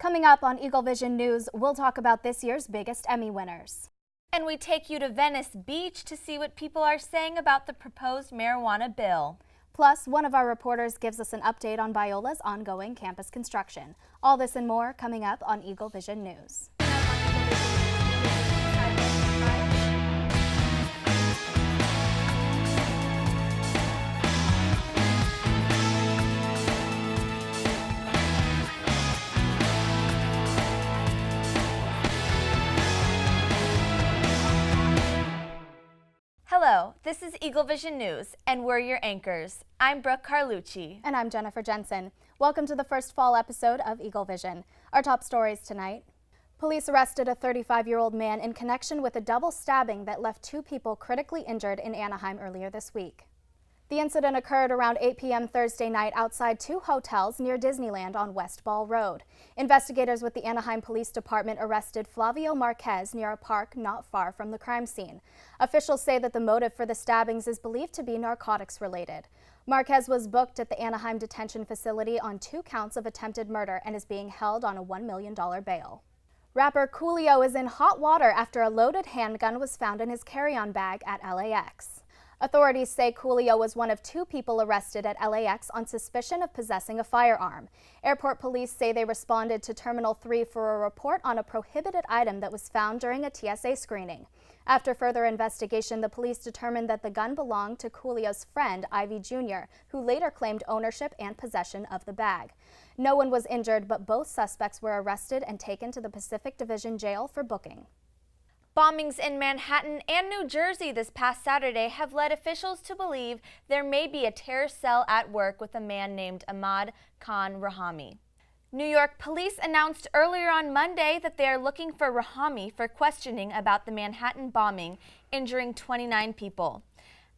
Coming up on Eagle Vision News, we'll talk about this year's biggest Emmy winners. And we take you to Venice Beach to see what people are saying about the proposed marijuana bill. Plus, one of our reporters gives us an update on Biola's ongoing campus construction. All this and more coming up on Eagle Vision News. Hello, this is Eagle Vision News, and we're your anchors. I'm Brooke Carlucci. And I'm Jensen. Welcome to the first fall episode of Eagle Vision. Our top stories tonight. Police arrested a 35-year-old man in connection with a double stabbing that left 2 people critically injured in Anaheim earlier this week. The incident occurred around 8 p.m. Thursday night outside 2 hotels near Disneyland on West Ball Road. Investigators with the Anaheim Police Department arrested Flavio Marquez near a park not far from the crime scene. Officials say that the motive for the stabbings is believed to be narcotics related. Marquez was booked at the Anaheim detention facility on 2 counts of attempted murder and is being held on a $1 million bail. Rapper Coolio is in hot water after a loaded handgun was found in his carry-on bag at LAX. Authorities say Coolio was one of 2 people arrested at LAX on suspicion of possessing a firearm. Airport police say they responded to Terminal 3 for a report on a prohibited item that was found during a TSA screening. After further investigation, the police determined that the gun belonged to Coolio's friend, Ivy Jr., who later claimed ownership and possession of the bag. No one was injured, but both suspects were arrested and taken to the Pacific Division Jail for booking. Bombings in Manhattan and New Jersey this past Saturday have led officials to believe there may be a terror cell at work with a man named Ahmad Khan Rahami. New York police announced earlier on Monday that they are looking for Rahami for questioning about the Manhattan bombing, injuring 29 people.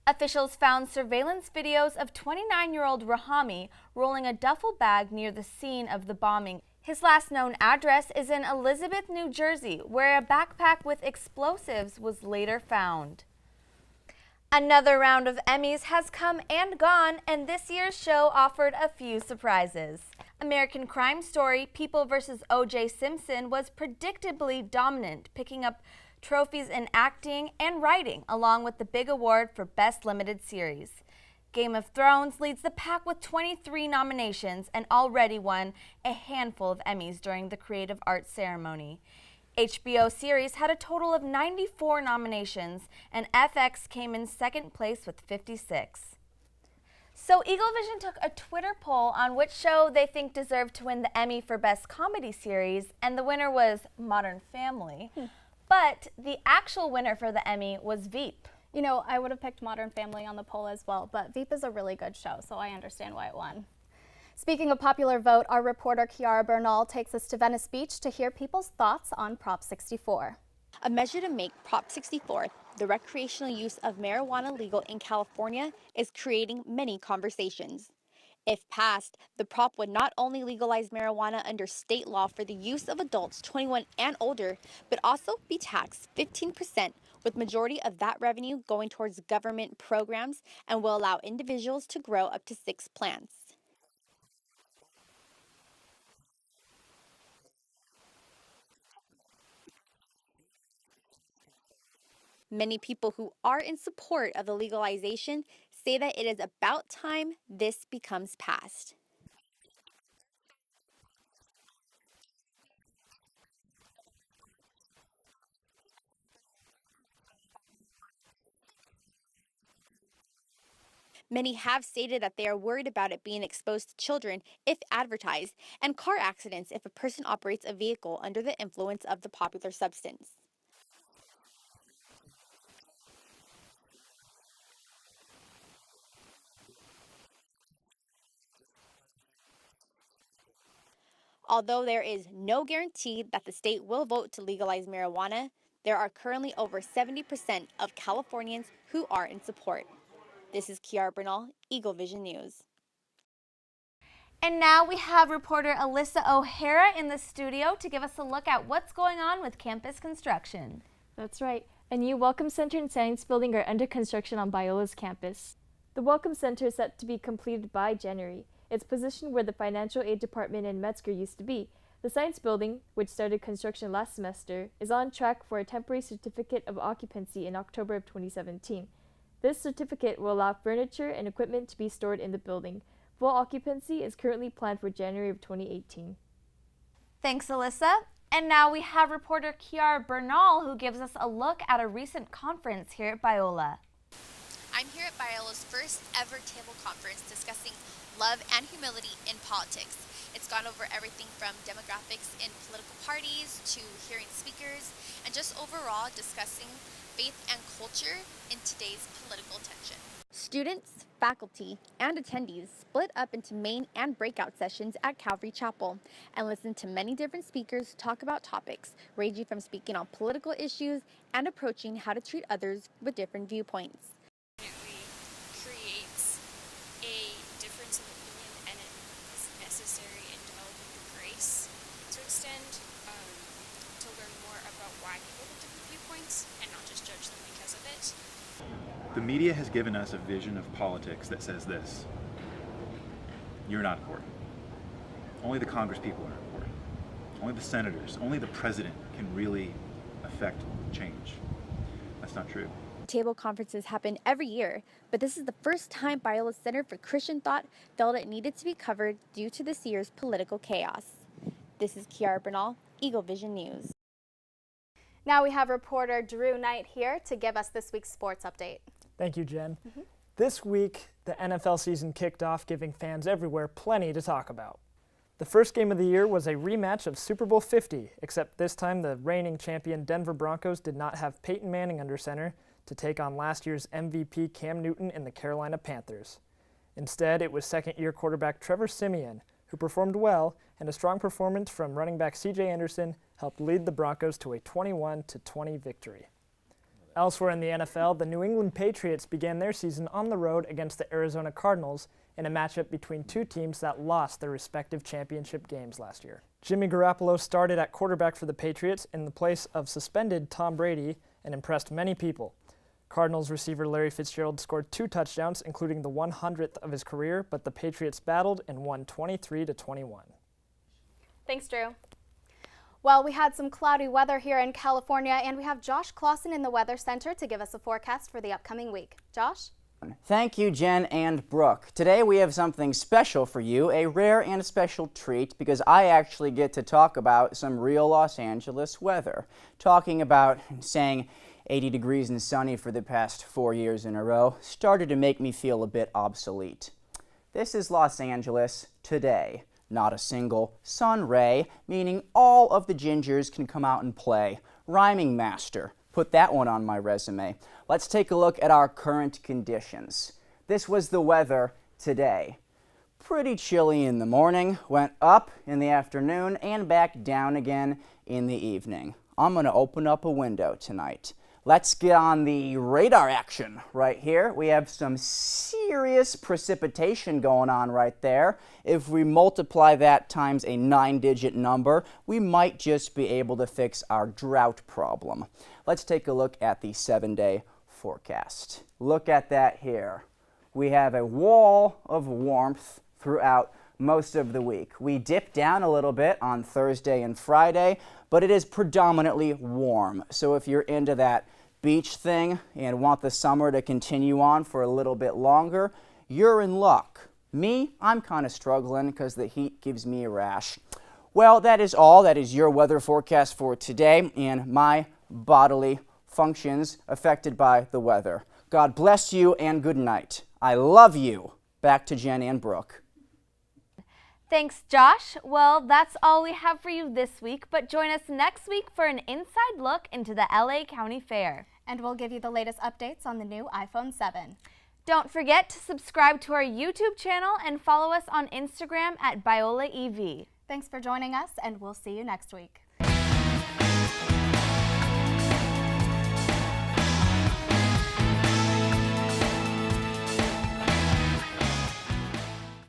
Officials found surveillance videos of 29-year-old Rahami rolling a duffel bag near the scene of the bombing. His last known address is in Elizabeth, New Jersey, where a backpack with explosives was later found. Another round of Emmys has come and gone, and this year's show offered a few surprises. American Crime Story, People vs. O.J. Simpson was predictably dominant, picking up trophies in acting and writing, along with the big award for Best Limited Series. Game of Thrones leads the pack with 23 nominations and already won a handful of Emmys during the Creative Arts ceremony. HBO series had a total of 94 nominations, and FX came in second place with 56. So Eagle Vision took a Twitter poll on which show they think deserved to win the Emmy for Best Comedy Series, and the winner was Modern Family. But the actual winner for the Emmy was Veep. You know, I would have picked Modern Family on the poll as well, but Veep is a really good show, so I understand why it won. Speaking of popular vote, our reporter Kiara Bernal takes us to Venice Beach to hear people's thoughts on Prop 64. A measure to make Prop 64, the recreational use of marijuana, legal in California, is creating many conversations. If passed, the prop would not only legalize marijuana under state law for the use of adults 21 and older, but also be taxed 15%, with majority of that revenue going towards government programs, and will allow individuals to grow up to 6 plants. Many people who are in support of the legalization say that it is about time this becomes passed. Many have stated that they are worried about it being exposed to children if advertised, and car accidents if a person operates a vehicle under the influence of the popular substance. Although there is no guarantee that the state will vote to legalize marijuana, there are currently over 70% of Californians who are in support. This is Kiara Bernal, Eagle Vision News. And now we have reporter Alyssa O'Hara in the studio to give us a look at what's going on with campus construction. That's right. A new Welcome Center and Science Building are under construction on Biola's campus. The Welcome Center is set to be completed by January. It's positioned where the financial aid department in Metzger used to be. The Science Building, which started construction last semester, is on track for a temporary certificate of occupancy in October of 2017. This certificate will allow furniture and equipment to be stored in the building. Full occupancy is currently planned for January of 2018. Thanks, Alyssa. And now we have reporter Kiara Bernal, who gives us a look at a recent conference here at Biola. I'm here at Biola's first ever table conference discussing love and humility in politics. It's gone over everything from demographics in political parties to hearing speakers and just overall discussing faith and culture in today's political tension. Students, faculty, and attendees split up into main and breakout sessions at Calvary Chapel and listened to many different speakers talk about topics ranging from speaking on political issues and approaching how to treat others with different viewpoints. Creates a difference of opinion, and it is necessary in developing the grace to extend to learn more about why people have different viewpoints and not just judge them because of it. The media has given us a vision of politics that says this: you're not important. Only the Congress people are important. Only the senators, only the president can really affect change. That's not true. Table conferences happen every year, but this is the first time Biola's Center for Christian Thought felt it needed to be covered due to this year's political chaos. This is Kiara Bernal, Eagle Vision News. Now we have reporter Drew Knight here to give us this week's sports update. Thank you, Jen. This week, the NFL season kicked off, giving fans everywhere plenty to talk about. The first game of the year was a rematch of Super Bowl 50, except this time the reigning champion Denver Broncos did not have Peyton Manning under center to take on last year's MVP Cam Newton and the Carolina Panthers. Instead, it was second-year quarterback Trevor Siemian, who performed well, and a strong performance from running back C.J. Anderson helped lead the Broncos to a 21-20 victory. Elsewhere in the NFL, the New England Patriots began their season on the road against the Arizona Cardinals in a matchup between two teams that lost their respective championship games last year. Jimmy Garoppolo started at quarterback for the Patriots in the place of suspended Tom Brady and impressed many people. Cardinals receiver Larry Fitzgerald scored 2 touchdowns, including the 100th of his career, but the Patriots battled and won 23-21. Thanks, Drew. Well, we had some cloudy weather here in California, and we have Josh Clausen in the Weather Center to give us a forecast for the upcoming week. Josh? Thank you, Jen and Brooke. Today we have something special for you, a rare and special treat, because I actually get to talk about some real Los Angeles weather. Talking about saying 80 degrees and sunny for the past 4 years in a row started to make me feel a bit obsolete. This is Los Angeles today. Not a single sun ray, meaning all of the gingers can come out and play. Rhyming master. Put that one on my resume. Let's take a look at our current conditions. This was the weather today. Pretty chilly in the morning, went up in the afternoon, and back down again in the evening. I'm going to open up a window tonight. Let's get on the radar action right here. We have some serious precipitation going on right there. If we multiply that times a 9-digit number, we might just be able to fix our drought problem. Let's take a look at the 7-day forecast. Look at that here. We have a wall of warmth throughout most of the week. We dip down a little bit on Thursday and Friday, but it is predominantly warm. So if you're into that beach thing and want the summer to continue on for a little bit longer, you're in luck. Me, I'm kind of struggling because the heat gives me a rash. Well, that is all. That is your weather forecast for today and my bodily functions affected by the weather. God bless you and good night. I love you. Back to Jen and Brooke. Thanks, Josh. Well, that's all we have for you this week, but join us next week for an inside look into the LA County Fair. And we'll give you the latest updates on the new iPhone 7. Don't forget to subscribe to our YouTube channel and follow us on Instagram at Biola EV. Thanks for joining us, and we'll see you next week.